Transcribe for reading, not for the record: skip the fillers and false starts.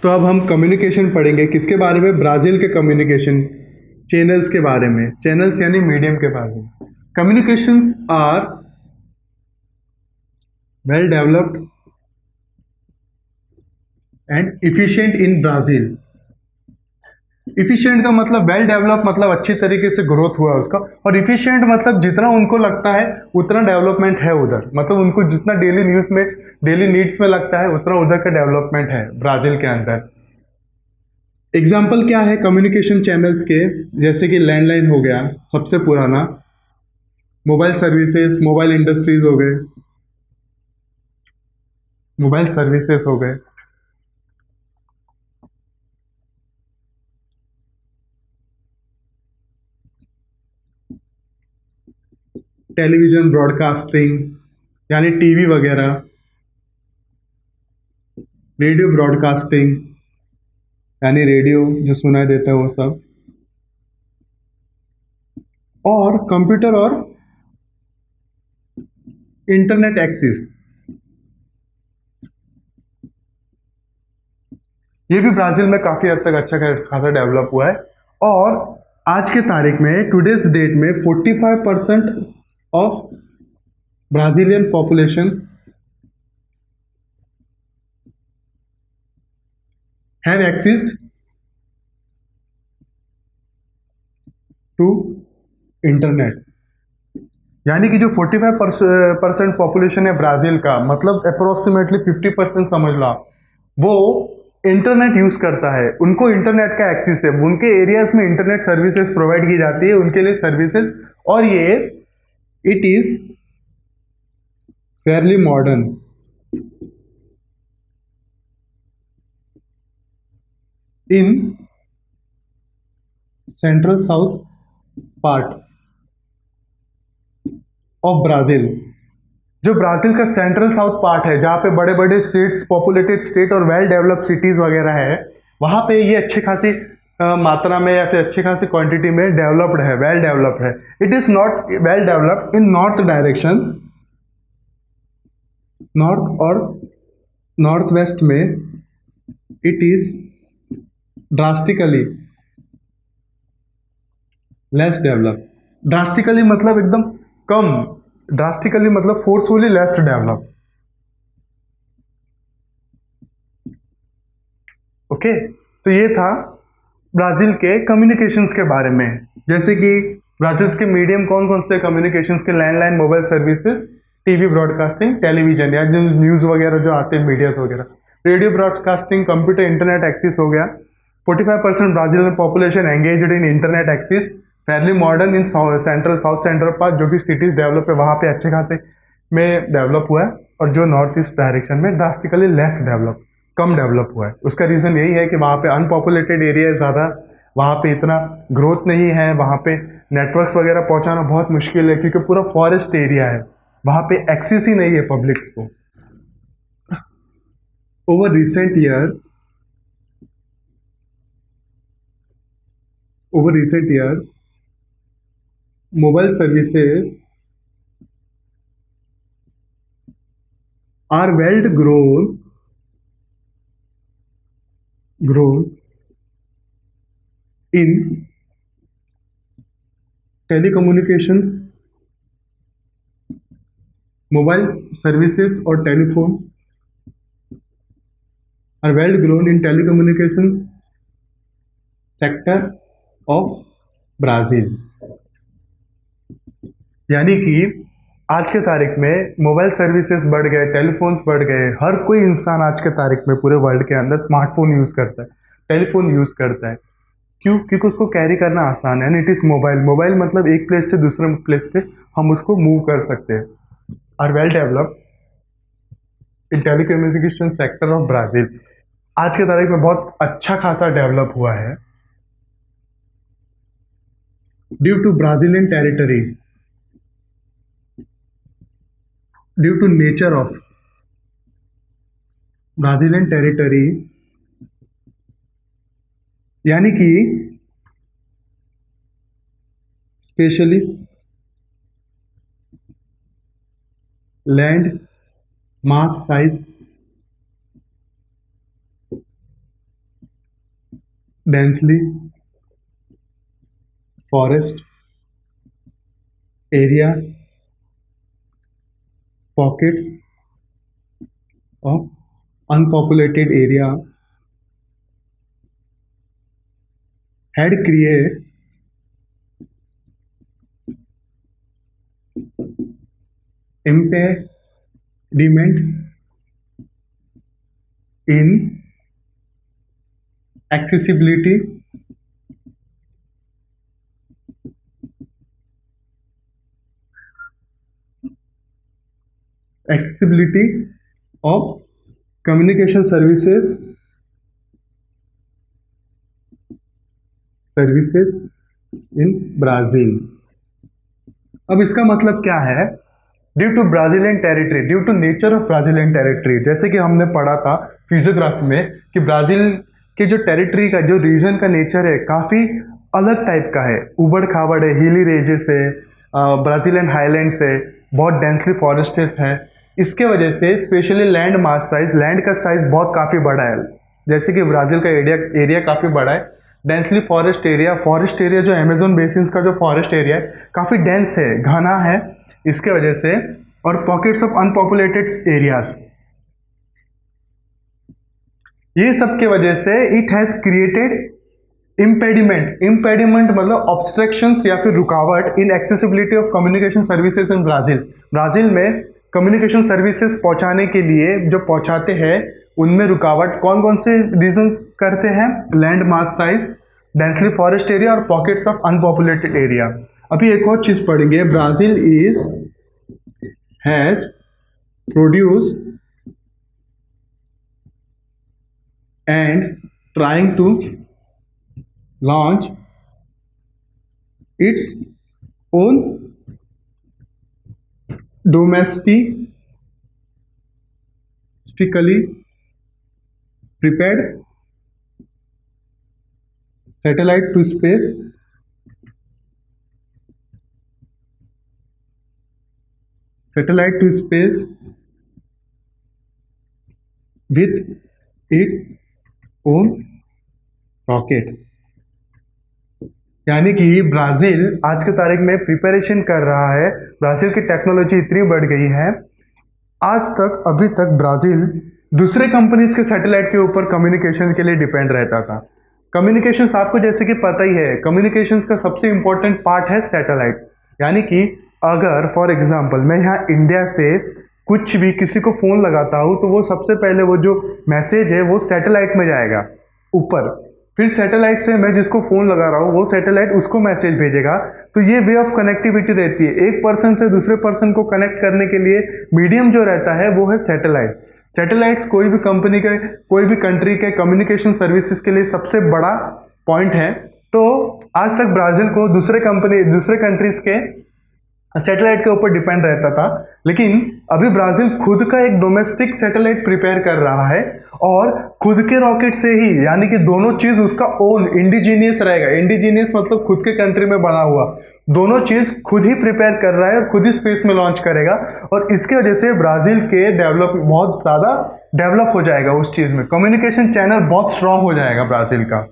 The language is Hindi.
तो अब हम कम्युनिकेशन पढ़ेंगे किसके बारे में, ब्राज़ील के कम्युनिकेशन चैनल्स के बारे में, चैनल्स यानी मीडियम के बारे में। Communications are well developed and efficient in Brazil. Efficient का मतलब वेल डेवलप मतलब अच्छी तरीके से ग्रोथ हुआ उसका, और इफिशिएंट मतलब जितना उनको लगता है उतना डेवलपमेंट है उधर, मतलब उनको जितना डेली न्यूज़ में डेली नीड्स में लगता है उतना उधर का डेवलपमेंट है ब्राज़ील के अंदर। एग्जाम्पल क्या है कम्युनिकेशन चैनल्स के, जैसे कि लैंडलाइन हो गया सबसे पुराना, मोबाइल सर्विसेज, मोबाइल इंडस्ट्रीज हो गए, मोबाइल सर्विसेज हो गए, टेलीविजन ब्रॉडकास्टिंग यानी टीवी वगैरह, रेडियो ब्रॉडकास्टिंग यानी रेडियो जो सुनाई देता है वो सब, और कंप्यूटर और इंटरनेट एक्सेस, ये भी ब्राजील में काफ़ी हद तक अच्छा खासा डेवलप हुआ है। और आज के तारीख में टुडेज डेट में 45% of Brazilian population have access to internet. यानी कि जो 45% पॉपुलेशन है ब्राजील का, मतलब अप्रोक्सीमेटली 50% समझ लो आप, वो इंटरनेट यूज करता है, उनको इंटरनेट का एक्सेस है, उनके एरियाज में इंटरनेट सर्विसेज प्रोवाइड की जाती है उनके लिए सर्विसेज, और ये it is fairly modern in central south part of Brazil. जो ब्राजील का सेंट्रल साउथ पार्ट है जहाँ पे बड़े बड़े स्टेट्स, पॉपुलेटेड स्टेट और वेल डेवलप्ड सिटीज वगैरह है, वहाँ पे ये अच्छी खासी मात्रा में या फिर अच्छी खासी क्वांटिटी में डेवलप्ड है, वेल डेवलप्ड है। It is not well developed in north direction, north और नॉर्थ वेस्ट में it is drastically less develop. Drastically मतलब एकदम कम, ड्रास्टिकली मतलब फोर्सफुली लेस डेवलप। ओके, तो ये था ब्राजील के कम्युनिकेशंस के बारे में। जैसे कि ब्राजील के मीडियम कौन कौन से कम्युनिकेशंस के, landline, mobile services, TV broadcasting, television या जो न्यूज़ वगैरह जो आते हैं मीडियाज वगैरह, radio broadcasting, computer, internet access हो गया। 45% Brazilian population engaged in internet access, fairly modern in central south central part, जो कि सिटीज डेवलप है वहाँ पे अच्छे खासे में डेवलप हुआ है, और जो नॉर्थ ईस्ट डायरेक्शन में ड्रास्टिकली लेस डेवलप, कम डेवलप हुआ है। उसका रीज़न यही है कि वहाँ पे अनपॉपुलेटेड एरिया है ज़्यादा, वहाँ पे इतना ग्रोथ नहीं है, वहाँ पे नेटवर्क्स वगैरह पहुँचाना बहुत मुश्किल है क्योंकि पूरा फॉरेस्ट एरिया है, वहाँ पे एक्सेस ही नहीं है पब्लिक को। Over recent year mobile services are well grown in telecommunication, mobile services और telephone are well grown in telecommunication sector of Brazil. यानी कि आज के तारीख में मोबाइल सर्विसेज बढ़ गए, टेलीफोन्स बढ़ गए, हर कोई इंसान आज के तारीख में पूरे वर्ल्ड के अंदर स्मार्टफोन यूज करता है, टेलीफोन यूज करता है। क्यों? क्योंकि उसको कैरी करना आसान है, and it is mobile. Mobile मतलब एक प्लेस से दूसरे प्लेस पे हम उसको मूव कर सकते हैं। Are well develop in telecommunication sector of Brazil, आज के तारीख में बहुत अच्छा खासा डेवलप हुआ है। Due to Brazilian territory, due to nature of Brazilian territory, यानी कि specially land mass size densely forest area, pockets of unpopulated area had created impediment in accessibility of communication services in Brazil। अब इसका मतलब क्या है? Due to Brazilian territory, due to nature of Brazilian territory, जैसे कि हमने पढ़ा था फिजियोग्राफी में कि ब्राजील के जो टेरिटरी का जो रीजन का नेचर है काफ़ी अलग टाइप का है, उबड़ खाबड़ है, हिली रेजेस है, ब्राजीलियन हाईलैंड्स है, बहुत डेंसली फॉरेस्टेस है। इसके वजह से specially land mass size, land का साइज बहुत काफ़ी बड़ा है, जैसे कि ब्राज़ील का एरिया काफ़ी बड़ा है। डेंसली फॉरेस्ट एरिया जो अमेजोन बेसिन्स का जो फॉरेस्ट एरिया है काफ़ी डेंस है, घना है इसके वजह से, और पॉकेट्स ऑफ अनपॉपुलेटेड एरियाज, ये सब के वजह से इट हैज़ क्रिएटेड इम्पेडिमेंट मतलब ऑब्स्ट्रक्शंस या फिर रुकावट in accessibility of communication services in Brazil में कम्युनिकेशन सर्विसेज पहुंचाने के लिए जो पहुंचाते हैं उनमें रुकावट कौन कौन से रीजंस करते हैं? Land mass size, densely forest area और पॉकेट्स ऑफ अनपॉपुलेटेड एरिया। अभी एक और चीज पढ़ेंगे, Brazil has produce and trying to launch its own domestically prepared satellite to space with its own rocket। यानी कि ब्राज़ील आज के तारीख में प्रिपरेशन कर रहा है। ब्राज़ील की टेक्नोलॉजी इतनी बढ़ गई है, आज तक अभी तक ब्राज़ील दूसरे कंपनीज के सैटेलाइट के ऊपर कम्युनिकेशन के लिए डिपेंड रहता था। कम्युनिकेशंस आपको जैसे कि पता ही है, कम्युनिकेशंस का सबसे इंपॉर्टेंट पार्ट है सैटेलाइट्स। यानी कि अगर फॉर एग्जांपल मैं यहाँ इंडिया से कुछ भी किसी को फ़ोन लगाता हूँ तो वो सबसे पहले वो जो मैसेज है वो सैटेलाइट में जाएगा ऊपर, फिर सैटेलाइट से मैं जिसको फ़ोन लगा रहा हूँ वो सैटेलाइट उसको मैसेज भेजेगा। तो ये वे ऑफ कनेक्टिविटी रहती है, एक पर्सन से दूसरे पर्सन को कनेक्ट करने के लिए मीडियम जो रहता है वो है सैटेलाइट। सैटेलाइट्स कोई भी कंपनी के, कोई भी कंट्री के कम्युनिकेशन सर्विसेज के लिए सबसे बड़ा पॉइंट है। तो आज तक ब्राज़ील को दूसरे कंट्रीज के सैटेलाइट के ऊपर डिपेंड रहता था, लेकिन अभी ब्राज़ील खुद का एक डोमेस्टिक सैटेलाइट प्रिपेयर कर रहा है और खुद के रॉकेट से ही, यानी कि दोनों चीज़ उसका ओन इंडिजीनियस रहेगा। इंडिजीनियस मतलब खुद के कंट्री में बना हुआ, दोनों चीज़ खुद ही प्रिपेयर कर रहा है और खुद ही स्पेस में लॉन्च करेगा। और इसके वजह से ब्राज़ील के बहुत ज़्यादा डेवलप हो जाएगा उस चीज़ में, कम्युनिकेशन चैनल बहुत स्ट्रांग हो जाएगा ब्राज़ील का।